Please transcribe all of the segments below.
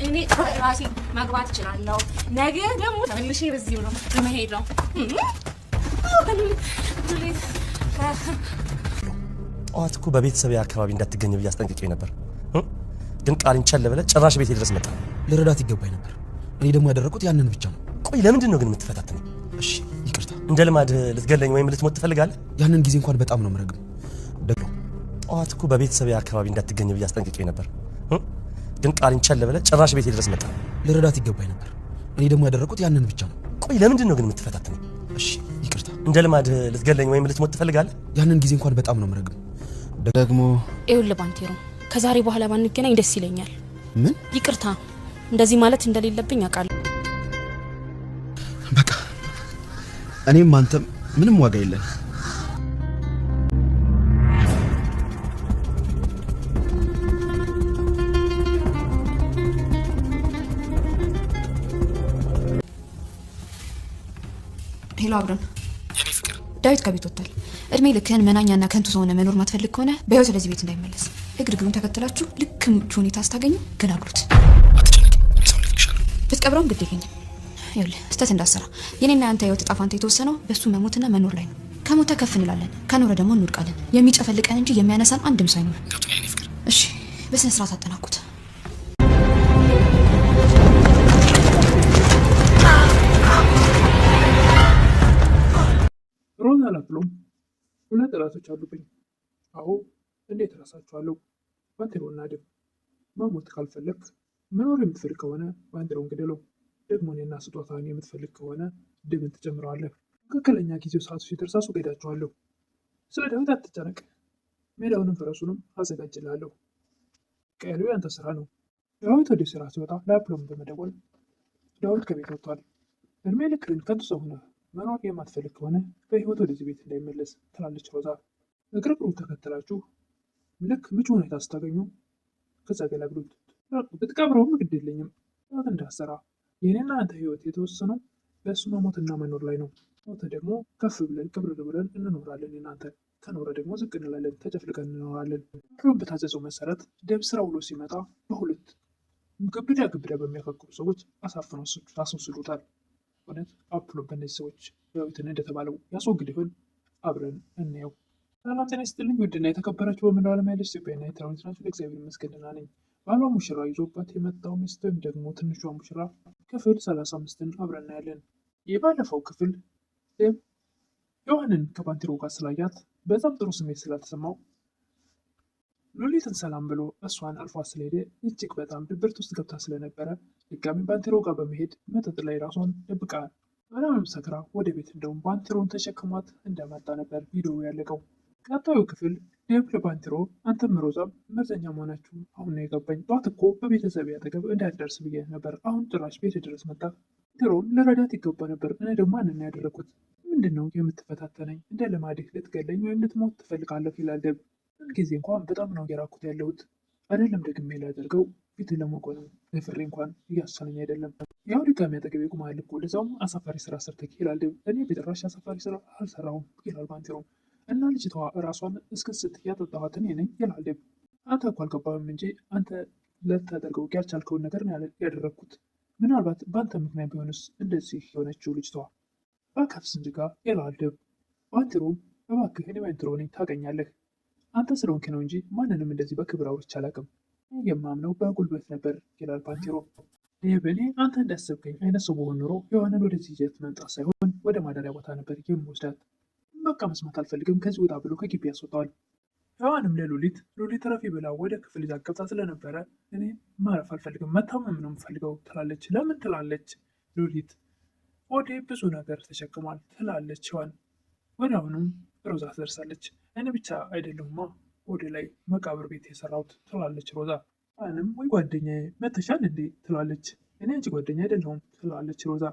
እኔ ራሴ ማግባት እችላለሁ። ነገ ደግሞ ተመልሼ በዚሁ ነው መሄድ ነው። ጠዋት እኮ በቤተሰብ አካባቢ እንዳትገኝ ብዬ አስጠንቅቄ ነበር። ግን ቃልን ቸል ብለህ ጭራሽ ቤቴ ድረስ መጣ። ልረዳት ይገባኝ ነበር። እኔ ደግሞ ያደረኩት ያንን ብቻ ነው። ቆይ ለምንድን ነው ግን የምትፈታተነኝ? እሺ ይቅርታ። እንደ ልማድ ልትገለኝ ወይም ልትሞት ትፈልጋለህ? ያንን ጊዜ እንኳን በጣም ነው የምረግም። ደግሞ ጠዋት እኮ በቤተሰብ አካባቢ እንዳትገኝ ብዬ አስጠንቅቄ ነበር። ግን ቃልን ቸል ብለህ ጭራሽ ቤቴ ድረስ መጣ። ልረዳት ይገባኝ ነበር። እኔ ደግሞ ያደረኩት ያንን ብቻ ነው። ቆይ ለምንድን ነው ግን የምትፈታተነኝ? እሺ ይቅርታ። እንደ ልማድ ልትገለኝ ወይም ልትሞት ትፈልጋለህ? ያንን ጊዜ እንኳን በጣም ነው የምረግም። ደግሞ ይኸውልህ ባንቴሮ፣ ከዛሬ በኋላ ባንገናኝ ደስ ይለኛል። ምን? ይቅርታ፣ እንደዚህ ማለት እንደሌለብኝ አውቃለሁ። በቃ እኔም አንተም ምንም ዋጋ የለን። ሄሎ አብረን። የኔ ፍቅር ዳዊት ከቤት ወጥቷል። እድሜ ልክህን መናኛና ከንቱ ሰውነ መኖር ማትፈልግ ከሆነ በህይወት ወደዚህ ቤት እንዳይመለስ እግርግሩን ተከትላችሁ ልክ ምቹ ሁኔታ ስታገኙ ግን አግሉት። አትጨነቅ፣ እኔ ሰው ልክልሻለሁ። ብትቀብረውም ግድ የለኝም። ይኸውልህ ስህተት እንዳሰራ የኔና ያንተ ህይወት ዕጣ ፈንታ የተወሰነው በእሱ መሞትና መኖር ላይ ነው። ከሞተ ከፍ እንላለን፣ ከኖረ ደግሞ እንወድቃለን። የሚጨፈልቀን እንጂ የሚያነሳን አንድም ሰው አይኖርም። ገብቶኛል የኔ ፍቅር። እሺ በስነ ስርዓት አጠናኩት። ሮዛ አላፍሎም። ሁለት ራሶች አሉብኝ። አሁ እንዴት እረሳችኋለሁ? ባንቴሮና ድብ። መሞት ካልፈለግ መኖር የምትፈልግ ከሆነ ባንቴሮን ግደለው። ደግሞ እኔና ስጦታን የምትፈልግ ከሆነ ድብን ትጨምረዋለህ። መካከለኛ ጊዜው ሰዓቱ ሲደርስ አስወግዳችኋለሁ። ስለ ዳዊት አትጨነቅ። ሜዳውንም ፈረሱንም አዘጋጅልሃለሁ። ቀሉ ያንተ ስራ ነው። ዳዊት ወደ ስራ ሲወጣ ለአፕሎም በመደወል ዳዊት ከቤት ወጥቷል። እድሜ ልክህን ከንቱ ሰው ሆነህ መኖር የማትፈልግ ከሆነ በህይወት ወደዚህ ቤት እንዳይመለስ ትላለች ሮዛ። እግርግሩ ተከትላችሁ ልክ ምቹ ሁኔታ ስታገኙ ከዛ ገላግሉት። ብትቀብረውም ግድ የለኝም። ት እንዳሰራ የኔና አንተ ህይወት የተወሰነው በእሱ መሞትና መኖር ላይ ነው። ሞተ ደግሞ ከፍ ብለን ቅብርር ብለን እንኖራለን። እናንተ ከኖረ ደግሞ ዝቅ እንላለን፣ ተጨፍልቀን እንኖራለን። ሁሉም በታዘዘው መሰረት ደብ ስራ ውሎ ሲመጣ በሁለት ግብዳ በሚያካክሉ ሰዎች አሳፍነው አስወስዱታል። እውነት አፕሎም በእነዚህ ሰዎች ዳዊትን እንደተባለው ያስወግድ ይሆን? አብረን እናየው። ሰላም ጤና ይስጥልኝ ውድና የተከበራችሁ በመላው ዓለም ያለች ኢትዮጵያና ኤርትራውያን ናችሁ። ለእግዚአብሔር ይመስገን ደህና ነኝ። ባሏ ሙሽራ ይዞባት የመጣው ሚስት ወይም ደግሞ ትንሿ ሙሽራ ክፍል 35ን አብረን እናያለን። የባለፈው ክፍል ዮሐንን ከባንቴሮ ጋር ስላያት በጣም ጥሩ ስሜት ስላልተሰማው ሉሊትን ሰላም ብሎ እሷን አልፏት ስለሄደ እጅግ በጣም ድብርት ውስጥ ገብታ ስለነበረ ድጋሚ ባንቴሮ ጋር በመሄድ መጠጥ ላይ ራሷን ደብቃ በጣም ሰክራ ወደ ቤት እንደውም ባንቴሮን ተሸክሟት እንደመጣ ነበር ቪዲዮ ያለቀው። ቀጣዩ ክፍል ደብ ለባንቴሮ አንተም ሮዛም መርዘኛ መሆናችሁ አሁን ነው የገባኝ። ጠዋት እኮ በቤተሰብ አጠገብ እንዳትደርስ ብዬ ነበር። አሁን ጭራሽ ቤት ድረስ መጣ። ባንቴሮም ልረዳት ይገባ ነበር። እኔ ደግሞ ማንን ያደረኩት? ምንድን ነው የምትፈታተነኝ? እንደ ልማድህ ልትገለኝ ወይም ልትሞት ትፈልጋለህ? ይላል ደብ። ጊዜ እንኳን በጣም ነው የራኩት ያለሁት። አይደለም ደግሜ ላደርገው ፊት ለመቆንም ነፍሬ እንኳን እያሰነኝ አይደለም። ያው ድጋሚ አጠገቤ ቁመሃል እኮ ለዛውም አሳፋሪ ስራ ሰርተህ ይላል ደብ። እኔ በጭራሽ አሳፋሪ ስራ አልሰራሁም ይላል ባንቴሮም። እና ልጅቷ እራሷን እስክስት ያጠጣኋት እኔ ነኝ ይላል ደብ። አንተ እኮ አልገባህም እንጂ አንተ ልታደርገው ያልቻልከውን ነገር ነው ያደረግኩት። ምናልባት በአንተ ምክንያት ቢሆንስ እንደዚህ የሆነችው ልጅቷ በአካፍ ስንድጋ ይላል ደብ። ባንቴሮም እባክህ እኔ ባንቴሮ ነኝ ታገኛለህ። አንተ ስለሆንክ ነው እንጂ ማንንም እንደዚህ በክብር አውርቼ አላውቅም። የማምነው በጉልበት ነበር ይላል ባንቴሮ። እኔ አንተ እንዳሰብከኝ አይነት ሰው በሆን ኖሮ ዮሐንን ወደዚህ ይዘት መምጣት ሳይሆን ወደ ማደሪያ ቦታ ነበር የምወስዳት። በቃ መስማት አልፈልግም፣ ከዚህ ወጣ ብሎ ከግቢ ያስወጣዋል። ዮሐንም ሉሊት ረፊ ብላ ወደ ክፍል ይዛ ገብታ ስለነበረ እኔ ማረፍ አልፈልግም፣ መታመም ነው የምፈልገው ትላለች። ለምን ትላለች ሉሊት። ወደ ብዙ ነገር ተሸክሟል ትላለች ዮሐን። ወደ አሁኑም ሮዛ ትደርሳለች። እኔ ብቻ አይደለሁማ ወደ ላይ መቃብር ቤት የሰራሁት ትላለች ሮዛ። አንም ወይ ጓደኛዬ መተሻል እንዴ ትላለች። እኔ አንቺ ጓደኛ አይደለሁም ትላለች ሮዛ።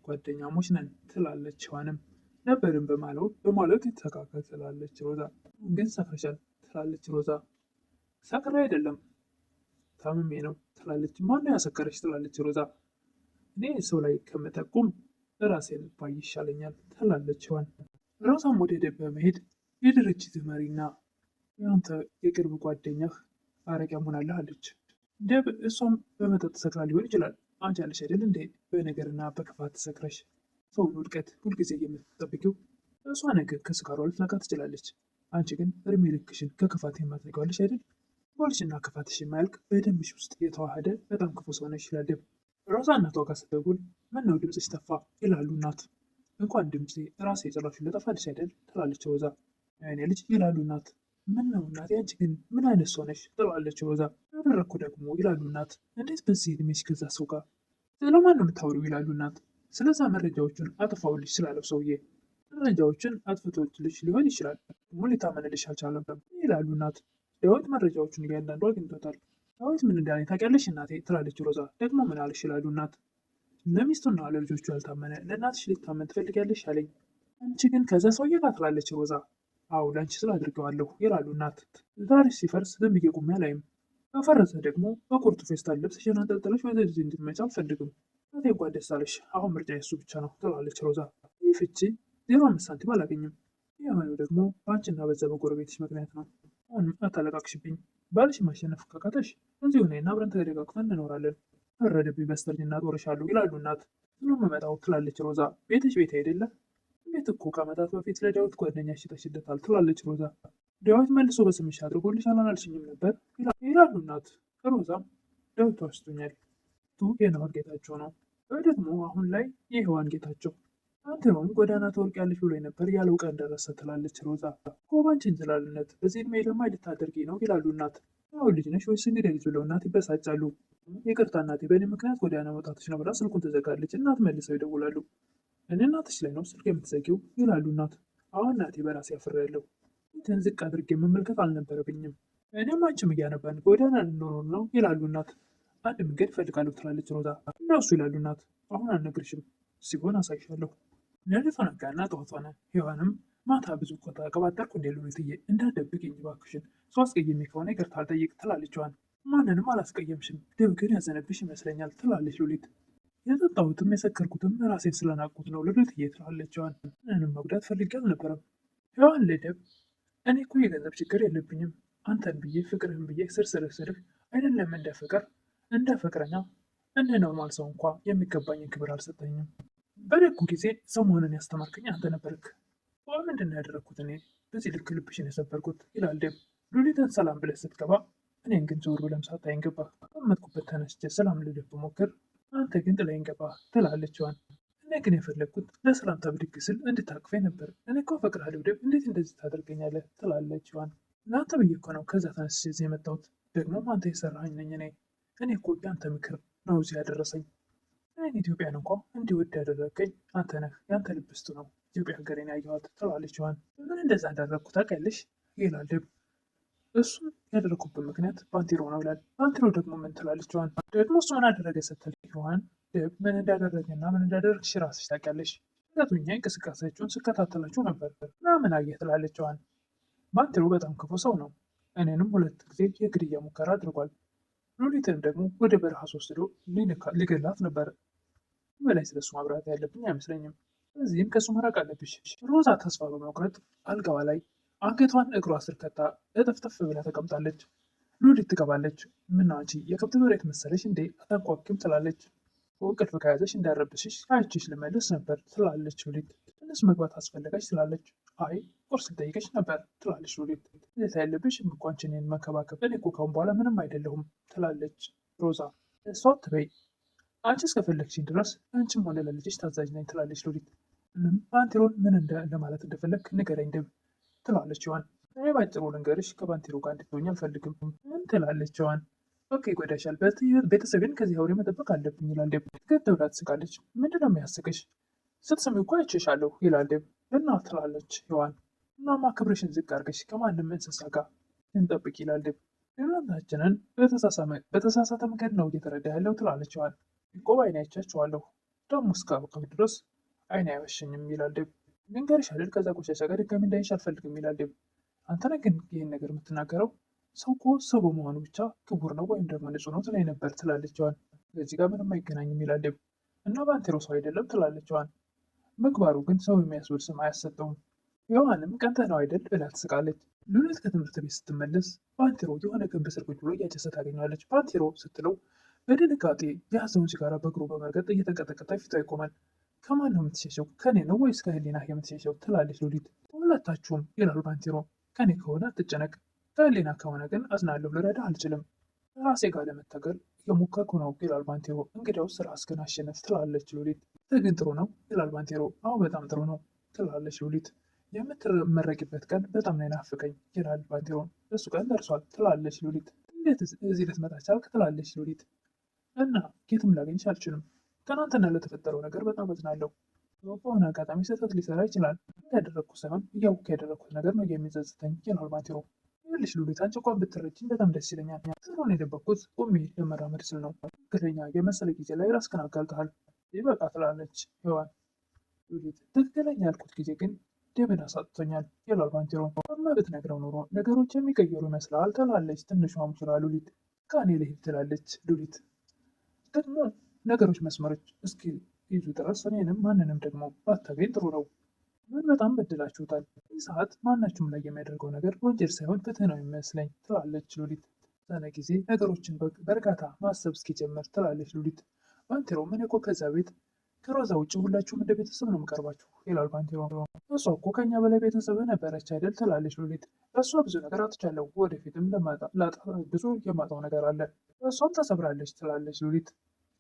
ጓደኛሞች ነን ትላለች ዮሐንም። ነበርን በማለት ይተካከል ትላለች ሮዛ። ግን ሰክረሻል ትላለች ሮዛ። ሰክሬ አይደለም ታምሜ ነው ትላለች። ማነው ያሰከረች ትላለች ሮዛ። እኔ ሰው ላይ ከምጠቁም ራሴን ባይ ይሻለኛል ትላለች ዮሐን። ሮዛም ወደ ደብ በመሄድ የድርጅት መሪና የአንተ የቅርብ ጓደኛህ አረቂያ መሆናለህ አለች። ደብ እሷም በመጠጥ ሰክራ ሊሆን ይችላል። አንቺ ያለሽ አይደል እንዴ በነገርና በክፋት ተሰክረሽ ሰውን ውድቀት ሁልጊዜ የምትጠብቂው። እሷ ነገ ከስካሯ ልትነቃ ትችላለች። አንቺ ግን እድሜ ልክሽን ከክፋት የማትነቂዋለሽ አይደል? ፖሊሽና ክፋትሽ የማያልቅ በደምሽ ውስጥ የተዋሃደ በጣም ክፉ ሰው ነሽ ይላል ደብ። ሮዛ እናቷ ጋር ስትደውል ምነው ድምፅሽ ጠፋ ይላሉ እናት። እንኳን ድምፄ ራሴ ጭራሹን ልጠፋልሽ አይደል ትላለች ሮዛ። እኔ ልጅ ይላሉ እናት። ምነው እናቴ አንቺ ግን ምን አይነት ሰው ነሽ ትላለች ሮዛ። ያደረግኩ ደግሞ ይላሉ እናት። እንዴት በዚህ እድሜሽ ከዛ ሰው ጋር? ስለማን ነው የምታወሪው ይላሉ እናት። ስለዛ መረጃዎቹን አጥፋውልሽ ስላለው ሰውዬ። መረጃዎችን አጥፍቶልሽ ሊሆን ይችላል ደግሞ ሊታመንልሽ አልቻለም ይላሉ እናት። ዳዊት መረጃዎቹን እያንዳንዱ አግኝቶታል። ዳዊት ምን እንዳለኝ ታውቂያለሽ እናቴ ትላለች ሮዛ። ደግሞ ምን አለሽ ይላሉ እናት። ለሚስቱና ለልጆቹ ያልታመነ ለእናትሽ ሊታመን ትፈልጊያለሽ አለኝ። አንቺ ግን ከዛ ሰውዬ ጋር ትላለች ሮዛ። አዎ ለአንቺ ስል አድርገዋለሁ ይላሉ እናት። ዛሬ ሲፈርስ ዝም ብዬ ቁሜ አላይም። ከፈረሰ ደግሞ በቁርጡ ፌስታል ልብስሽን አንጠልጥለሽ ወደዚህ እንድትመጪ አልፈልግም። እናቴ እንኳን ደስ አለሽ፣ አሁን ምርጫ የሱ ብቻ ነው ትላለች ሮዛ። ይህ ፍቺ 0.5 ሳንቲም አላገኝም። የሆነው ደግሞ በአንቺና በዛ በጎረቤትሽ ምክንያት ነው። አሁንም አታለቃቅሽብኝ። ባልሽ ማሸነፍ ካቃተሽ እዚሁ ነይና አብረን ተደጋግፈን እንኖራለን። ፈረደብኝ በስተርጅና ጦርሻለሁ ይላሉ እናት። ምኑ መመጣው ትላለች ሮዛ። ቤትሽ ቤት አይደለ? ቤት እኮ ከዓመታት በፊት ለዳዊት ጓደኛ ሽጠሽለታል ትላለች ሮዛ። ዳዊት መልሶ በስምሽ አድርጎልሽ አላልሽኝም ነበር ይላሉ እናት። ሮዛም ዳዊት ዋሽቶኛል። ቱ የነዋን ጌታቸው ነው ወይ ደግሞ አሁን ላይ የሔዋን ጌታቸው። አንተም ጎዳና ትወርቂያለሽ ብሎ ነበር ያለው ቀን ደረሰ ትላለች ሮዛ። ኮባንቺ እንዝላልነት በዚህ እድሜ ለማ ልታደርጊ ነው ይላሉ እናት። አሁን ልጅ ነሽ ወይስ እንግዲህ ልጅ ብለው እናት ይበሳጫሉ። ይቅርታ እናቴ በእኔ ምክንያት ጎዳና መውጣትሽ ነው ብላ ስልኩን ትዘጋለች። እናት መልሰው ይደውላሉ። እኔ እናትሽ ላይ ነው ስልክ የምትዘጊው ይላሉ እናት። አሁን እናቴ በራሴ አፍሬያለሁ። እንትን ዝቅ አድርጌ መመልከት አልነበረብኝም። እኔም አንቺም እያነባን ጎዳና ልንኖር ነው ይላሉ እናት። አንድ መንገድ እፈልጋለሁ ትላለች ሮዛ። እነሱ ይላሉ እናት። አሁን አልነግርሽም፣ ሲሆን አሳይሻለሁ። ሌሊቱ ነጋና ጠዋት ሆነ። ሔዋንም ማታ ብዙ ቆጣ ቀባጠርኩ እንደ ሉሊትዬ እንዳትደብቂኝ እባክሽን፣ ሰው አስቀይሜ ከሆነ ይቅርታ አልጠይቅ ትላለች ሔዋን። ማንንም አላስቀየምሽም፣ ደብ ግን ያዘነብሽ ይመስለኛል ትላለች ሉሊት። የጠጣሁትም የሰከርኩትም ራሴን ስለናቁት ነው ሉሊትዬ ትላለች ሔዋን። ምንም መጉዳት ፈልጌ አልነበረም። ሔዋን ለደብ እኔ እኮ የገንዘብ ችግር የለብኝም፣ አንተን ብዬ ፍቅርህን ብዬ ስርህ አይደለም እንደ ፍቅር እንደ ፍቅረኛ እንደ ኖርማል ሰው እንኳ የሚገባኝን ክብር አልሰጠኝም። በደጉ ጊዜ ሰው መሆንን ያስተማርከኝ አንተ ነበርክ። ምንድን ነው ያደረግኩት እኔ በዚህ ልክ ልብሽን የሰበርኩት ይላል ደብ። ሉሊትን ሰላም ብለህ ስትገባ እኔን ግን ዞር ብለም ሳታይን ገባ። ከመጥኩበት ተነስቼ ሰላም ልልህ ብሞክር አንተ ግን ጥላይን ገባ ትላለች ሔዋን። እኔ ግን የፈለግኩት ለሰላምታ ብድግ ስል እንድታቅፈኝ ነበር። እኔ እኮ አፈቅርሃለሁ ደብ፣ እንዴት እንደዚህ ታደርገኛለህ ትላለች ሔዋን። ለአንተ ብዬ እኮ ነው ከዛ ተነስቼ እዚህ የመጣሁት። ደግሞም አንተ የሰራኸኝ ነኝ እኔ እኮ ያንተ ምክር ነው እዚህ ያደረሰኝ። እኔን ኢትዮጵያን እንኳ እንዲወድ ያደረገኝ አንተ ነህ። ያንተ ልብ ውስጥ ነው ኢትዮጵያ ሀገሬን ያየኋት ትላለች ሔዋን። ምን እንደዛ እንዳደረግኩ ታውቂያለሽ ይላል ደብ። እሱም ያደረግኩበት ምክንያት ባንቴሮ ነው ይላል። ባንቴሮ ደግሞ ምን ትላለች ሔዋን። ደግሞ እሱ ምን አደረገ ስትል ሔዋን ደብ ምን እንዳደረገና ምን እንዳደረግሽ ራስሽ ታውቂያለሽ። ሁለቱኛ እንቅስቃሴያቸውን ስከታተላችሁ ነበር ምን አየህ ትላለች ሔዋን። ባንቴሮ በጣም ክፉ ሰው ነው። እኔንም 2 ጊዜ የግድያ ሙከራ አድርጓል። ሉሊትን ደግሞ ወደ በረሃ ወስዶ ሊገላት ነበር። በላይ ስለሱ ማብራት ያለብኝ አይመስለኝም። እዚህም ከሱ መራቅ አለብሽ። ሮዛ ተስፋ በመቁረጥ አልጋዋ ላይ አንገቷን እግሯ ስር ከታ እጥፍጥፍ ብላ ተቀምጣለች። ሉሊት ትገባለች። ምን አንቺ የከብት መሬት መሰለሽ እንዴ አታንኳኪም ትላለች። እንቅልፍ ከያዘሽ እንዳረብሽሽ አይችሽ ልመልስ ነበር ትላለች ሉሊት። ትንሽ መግባት አስፈለጋች ትላለች። አይ ቁርስ ልጠይቀሽ ነበር ትላለች ሉሊት። እዛ ያለብሽ እንኳን እኔን መንከባከብ፣ እኔ እኮ ካሁን በኋላ ምንም አይደለሁም ትላለች ሮዛ። እሷ ትበይ አንቺ እስከፈለግሽኝ ድረስ አንቺም ሆነ ለልጅሽ ታዛዥ ነኝ ትላለች ሉሊት። ባንቴሮን ምን ለማለት እንደፈለግ ንገረኝ ደብ ትላለች ሔዋን። እኔ ባጭሩ ልንገርሽ ከባንቴሮ ጋር እንድትሆኝ አልፈልግም ትላለች ሔዋን። ኦኬ ይጎዳሻል፣ ቤተሰብን ከዚህ አውሬ መጠበቅ አለብኝ ይላል ደብ። ገብተውላ ትስቃለች። ምንድነው የሚያስቅሽ? ስትስሚ እኮ አይቼሻለሁ ይላል ደብ። እና ትላለች ሔዋን። እናማ ክብርሽን ዝቅ አድርገሽ ከማንም እንስሳ ጋር እንጠብቅ ይላል ደብ። ሌላታችንን በተሳሳተ መንገድ ነው እየተረዳ ያለው ትላለች ሔዋን። እኮ በዓይኔ አይቻችኋለሁ ደግሞ እስካበቃሁ ድረስ ዓይኔ አይወሸኝም ይላል ደብ። ልንገርሽ አይደል ከዛ ቆሻሻ ጋር ድጋሚ እንዳይሽ አልፈልግም ይላል ደብ። አንተ ነህ ግን ይህን ነገር የምትናገረው? ሰው እኮ ሰው በመሆኑ ብቻ ክቡር ነው ወይም ደግሞ ንጹህ ነው ትለኝ ነበር ትላለች ሔዋን። ከዚህ ጋር ምንም አይገናኝም ይላል ደብ። እና ባንቴሮ ሰው አይደለም ትላለች ሔዋን። ምግባሩ ግን ሰው የሚያስብል ስም አያሰጠውም። ሔዋንም ቀንተህ ነው አይደል ብላ ትስቃለች። ሉሊት ከትምህርት ቤት ስትመለስ ባንቴሮ የሆነ ግንብ ስር ቁጭ ብሎ እያጨሰ ታገኘዋለች። ባንቴሮ ስትለው በድንጋጤ የያዘውን ሲጋራ በእግሩ በመርገጥ እየተንቀጠቀጠ ፊቷ ይቆማል። ከማን ነው የምትሸሸው? ከኔ ነው ወይስ ከህሊና የምትሸሸው? ትላለች ሉሊት። ሁለታችሁም ይላል ባንቴሮ። ከኔ ከሆነ አትጨነቅ፣ ከህሊና ከሆነ ግን አዝናለሁ፣ ልረዳ አልችልም። ራሴ ጋር ለመታገል የሞከርኩ ነው ይላል ባንቴሮ። እንግዲያውስ ራስህን አሸነፍ ትላለች ሉሊት። ግን ጥሩ ነው ይላል ባንቴሮ። አዎ በጣም ጥሩ ነው ትላለች ሉሊት። የምትመረቂበት ቀን በጣም ነው የናፈቀኝ ይላል ባንቴሮ። እሱ ቀን ደርሷል ትላለች ሉሊት። እንዴት እዚህ ልትመጣ ቻልክ? ትላለች ሉሊት። እና የትም ላገኝሽ አልችልም። ትናንትና ለተፈጠረው ነገር በጣም አዝናለሁ። በሆነ አጋጣሚ ስህተት ሊሰራ ይችላል። ያደረግኩ ሳይሆን እያወቅሁ ያደረግኩት ነገር ነው የሚጸጽተኝ ይላል ባንቴሮ። ይኸውልሽ ሉሊት፣ አንቺ እንኳን ብትረጂኝ በጣም ደስ ይለኛል። ስሩን የደበቅኩት ቆሜ ለመራመድ ስል ነው። ትክክለኛ የመሰለ ጊዜ ላይ ራስህን አጋልጠሃል። ይበቃ ትላለች ሔዋን። ሉሊት፣ ትክክለኛ ያልኩት ጊዜ ግን ደብን አሳጥቶኛል ይላል ባንቴሮ። እና ብትነግረው ኖሮ ነገሮች የሚቀየሩ ይመስላል ትላለች ትንሿ ሙሽራ ሉሊት። ከእኔ ልሂድ ትላለች ሉሊት። ደግሞ ነገሮች መስመሮች እስኪ ይዙ ድረስ እኔንም ማንንም ደግሞ ባታገኝ ጥሩ ነው። ምን በጣም በድላችሁታል። ይህ ሰዓት ማናችሁም ላይ የሚያደርገው ነገር ወንጀል ሳይሆን ፍትህ ነው የሚመስለኝ ትላለች ሉሊት። ዛነ ጊዜ ነገሮችን በእርጋታ ማሰብ እስኪጀምር ትላለች ሉሊት። ባንቴሮ ምን እኮ ከዛ ቤት ከሮዛ ውጭ ሁላችሁም እንደ ቤተሰብ ነው የምቀርባችሁ ይላል ባንቴሮ። እሷ እኮ ከኛ በላይ ቤተሰብ ነበረች አይደል ትላለች ሉሊት። እሷ ብዙ ነገር አጥቻለሁ፣ ወደፊትም ብዙ የማጣው ነገር አለ። እሷም ተሰብራለች ትላለች ሉሊት።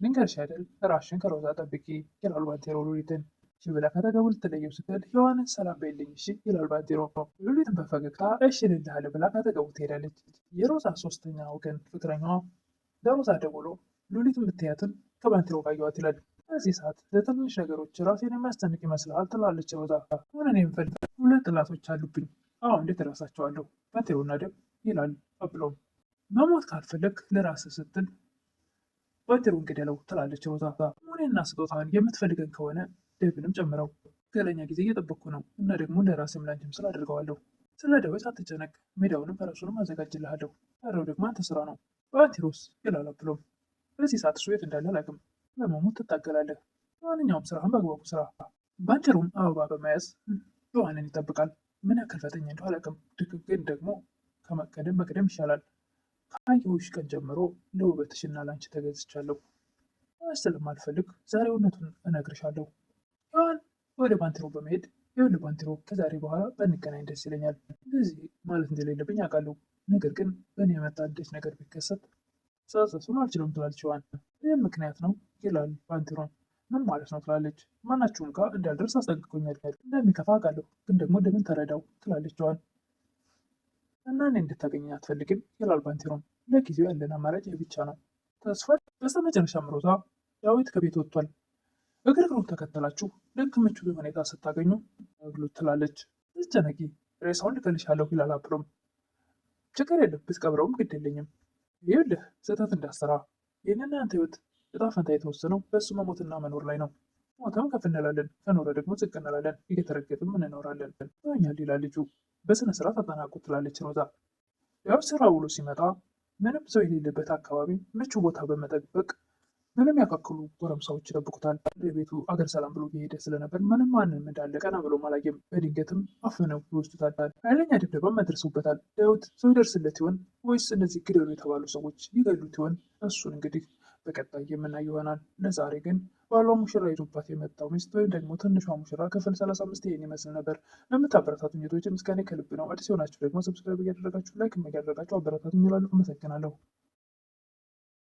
ልንገርሽ አይደል ራስሽን ከሮዛ ጠብቂ ይላል ባንቴሮ ሉሊትን። እሺ ብላ ከተገቡ ልትለየው ስትል ሔዋንን ሰላም በይልኝ እሺ ይላል ባንቴሮ። ሉሊትን በፈገግታ እሺ እልልሃለሁ ብላ ከተገቡ ትሄዳለች። የሮዛ ሶስተኛ ወገን ፍቅረኛዋ ለሮዛ ደውሎ ሉሊት የምትያትን ከባንቴሮ ጋር አየኋት ይላል። በዚህ ሰዓት ለትንሽ ነገሮች ራሴን የሚያስጨንቅ ይመስላል ትላለች ሮዛ። ሆነ እኔ የምፈልግ ሁለት ጥላቶች አሉብኝ። አዎ እንዴት እረሳቸዋለሁ? ባንቴሮና ደብ ይላል አብሎም። መሞት ካልፈለግ ለራስህ ስትል ባንቴሮን ግደለው ትላለች ሮዛ። ሆኔና ስጦታን የምትፈልገን ከሆነ ደብንም ጨምረው። ገለኛ ጊዜ እየጠበቅኩ ነው እና ደግሞ ለራሴም ላንቺም ስል አድርገዋለሁ። ስለ ዳዊት አትጨነቅ፣ ሜዳውንም ፈረሱንም አዘጋጅልሃለሁ። ያለው ደግሞ አንተ ስራ ነው። ባንቴሮስ ይላል አብሎም። በዚህ ሰዓት እሱ የት እንዳለ አላውቅም። ለመሞት ትታገላለህ። ማንኛውም ስራህን በአግባቡ ስራ። ባንቴሮም አበባ በመያዝ ሔዋንን ይጠብቃል። ምን ያክል ፈተኛ እንደው አላውቅም፣ ግን ደግሞ ከመቀደም መቅደም ይሻላል። ካየሁሽ ቀን ጀምሮ ለውበትሽና ላንቺ ተገዝቻለሁ። ስለማልፈልግ ዛሬ እውነቱን እነግርሻለሁ። ሔዋን ወደ ባንቴሮ በመሄድ ይኸውልህ ባንቴሮ፣ ከዛሬ በኋላ በንገናኝ ደስ ይለኛል። እንደዚህ ማለት እንደሌለብኝ አውቃለሁ፣ ነገር ግን በእኔ የመጣ አዲስ ነገር ቢከሰት ጸጸቱን አልችልም ትላለች ሔዋን። ይህም ምክንያት ነው ይላል ባንቴሮ። ምን ማለት ነው ትላለች። ማናችሁም ጋር እንዳልደርስ አስጠንቅቆኛል። እንደሚከፋ አውቃለሁ፣ ግን ደግሞ ደምን ተረዳው ትላለች ሔዋን። እና እኔ እንድታገኘኝ አትፈልግም ይላል ባንቴሮም። ለጊዜው ያለን አማራጭ ይህ ብቻ ነው። ተስፋ በስተመጨረሻም ሮዛ ዳዊት ከቤት ወጥቷል። እግርግሩን ተከተላችሁ ልክ ምቹ ሁኔታ ስታገኙ ግሉት ትላለች። ትጨነቂ ሬሳውን ልገልሻለሁ ይላል አብሎም። ችግር የለም ብትቀብረውም ግድ የለኝም። ይኸውልህ ስህተት እንዳሰራ ይህንና አንተ ህይወት ዕጣ ፈንታ የተወሰነው በእሱ መሞትና መኖር ላይ ነው። ሞተም ከፍ እንላለን፣ ከኖረ ደግሞ ዝቅ እንላለን፣ እየተረገጥም እንኖራለን ይሆኛል ይላል ልጁ። በስነ ስርዓት አጠናቁ ትላለች ሮዛ። ያው ስራ ውሎ ሲመጣ ምንም ሰው የሌለበት አካባቢ ምቹ ቦታ በመጠበቅ ምንም ያካክሉ ጎረምሳዎች ይጠብቁታል። ቤቱ አገር ሰላም ብሎ እየሄደ ስለነበር ምንም ማንም እንዳለ ቀና ብሎ አላየም። በድንገትም አፍነው ይወስዱታል። ኃይለኛ ድብደባም ያደርሱበታል። ዳዊት ሰው ይደርስለት ይሆን ወይስ እነዚህ ግደሉ የተባሉ ሰዎች ይገሉት ይሆን? እሱን እንግዲህ በቀጣይ የምናየው ይሆናል። ለዛሬ ግን ባሏ ሙሽራ ይዞባት የመጣው ሚስት ወይም ደግሞ ትንሿ ሙሽራ ክፍል 35 ይህን ይመስል ነበር። ለምታበረታቱኝ እህቶቼ ምስጋናዬ ከልብ ነው። አዲስ የሆናችሁ ደግሞ ሰብስክራይብ እያደረጋችሁ ላይክ እያደረጋችሁ አበረታቱኝ እላለሁ። አመሰግናለሁ።